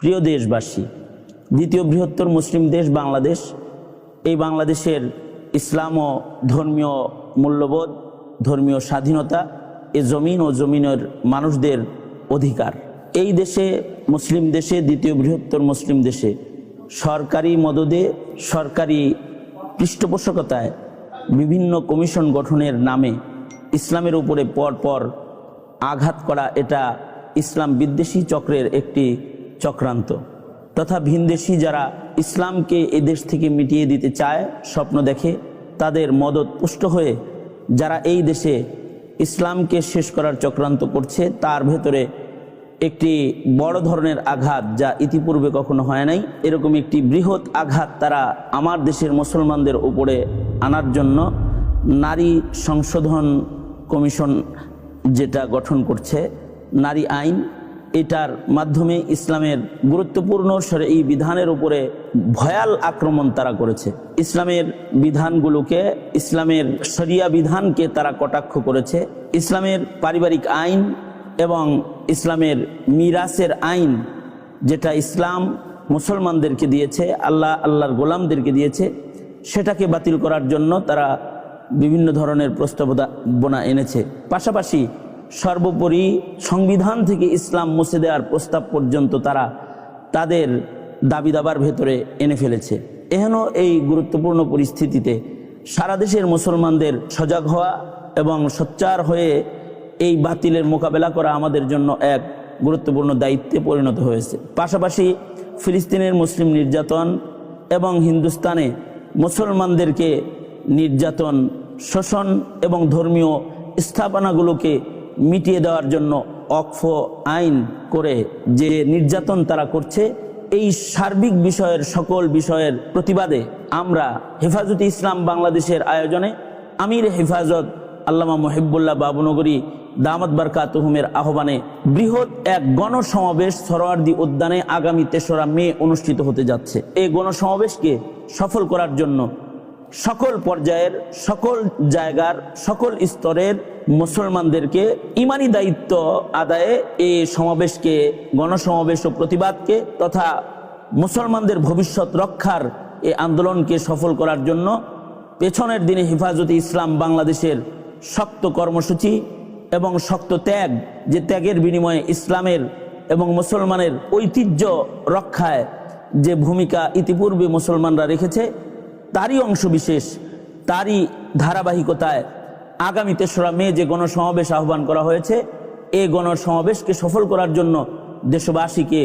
প্রিয় দেশবাসী, দ্বিতীয় বৃহত্তর মুসলিম দেশ বাংলাদেশ, এই বাংলাদেশের ইসলাম ও ধর্মীয় মূল্যবোধ, ধর্মীয় স্বাধীনতা, এ জমিন ও জমিনের মানুষদের অধিকার। এই দেশে, মুসলিম দেশে, দ্বিতীয় বৃহত্তর মুসলিম দেশে সরকারি মদদে, সরকারি পৃষ্ঠপোষকতায় বিভিন্ন কমিশন গঠনের নামে ইসলামের উপরে পরপর আঘাত করা, এটা ইসলাম বিদ্বেষী চক্রের একটি চক্রান্ত। তথা ভিনদেশী যারা ইসলামকে এ দেশ থেকে মিটিয়ে দিতে চায়, স্বপ্ন দেখে, তাদের মদত পুষ্ট হয়ে যারা এই দেশে ইসলামকে শেষ করার চক্রান্ত করছে, তার ভেতরে একটি বড় ধরনের আঘাত, যা ইতিপূর্বে কখনো হয় নাই, এরকম একটি বৃহৎ আঘাত তারা আমার দেশের মুসলমানদের উপরে আনার জন্য নারী সংশোধন কমিশন যেটা গঠন করছে, নারী আইন, এটার মাধ্যমে ইসলামের গুরুত্বপূর্ণ এই বিধানের উপরে ভয়াল আক্রমণ তারা করেছে। ইসলামের বিধানগুলোকে, ইসলামের শরিয়া বিধানকে তারা কটাক্ষ করেছে। ইসলামের পারিবারিক আইন এবং ইসলামের মিরাসের আইন, যেটা ইসলাম মুসলমানদেরকে দিয়েছে, আল্লাহর গোলামদেরকে দিয়েছে, সেটাকে বাতিল করার জন্য তারা বিভিন্ন ধরনের প্রস্তাবনা এনেছে। পাশাপাশি সর্বোপরি সংবিধান থেকে ইসলাম মুছে দেওয়ার প্রস্তাব পর্যন্ত তারা তাদের দাবি দাবার ভেতরে এনে ফেলেছে। এহেন এই গুরুত্বপূর্ণ পরিস্থিতিতে সারা দেশের মুসলমানদের সজাগ হওয়া এবং সোচ্চার হয়ে এই বাতিলের মোকাবেলা করা আমাদের জন্য এক গুরুত্বপূর্ণ দায়িত্বে পরিণত হয়েছে। পাশাপাশি ফিলিস্তিনের মুসলিম নির্যাতন এবং হিন্দুস্তানে মুসলমানদেরকে নির্যাতন, শোষণ এবং ধর্মীয় স্থাপনাগুলোকে মিটিয়ে দেওয়ার জন্য অক্ফ আইন করে যে নির্যাতন তারা করছে, এই সার্বিক বিষয়ের, সকল বিষয়ের প্রতিবাদে আমরা হেফাজতে ইসলাম বাংলাদেশের আয়োজনে আমির হেফাজত আল্লামা মুহিব্বুল্লাহ বাবুনগরী দামাত বারকাতুহুমের আহ্বানে বৃহৎ এক গণসমাবেশ সোহরাওয়ার্দী উদ্যানে আগামী ৩রা মে অনুষ্ঠিত হতে যাচ্ছে। এই গণসমাবেশকে সফল করার জন্য সকল পর্যায়ের, সকল জায়গার, সকল স্তরের মুসলমানদেরকে ইমানি দায়িত্ব আদায়ে এই সমাবেশকে, গণসমাবেশ ও প্রতিবাদকে তথা মুসলমানদের ভবিষ্যৎ রক্ষার এই আন্দোলনকে সফল করার জন্য পেছনের দিনে হেফাজতে ইসলাম বাংলাদেশের শক্ত কর্মসূচি এবং শক্ত ত্যাগ, যে ত্যাগের বিনিময়ে ইসলামের এবং মুসলমানের ঐতিহ্য রক্ষায় যে ভূমিকা ইতিপূর্বে মুসলমানরা রেখেছে, তারই অংশবিশেষ, তারই ধারাবাহিকতায় আগামী ৩রা মে যে গণসমাবেশ আহ্বান করা হয়েছে, এই গণসমাবেশকে সফল করার জন্য দেশবাসীকে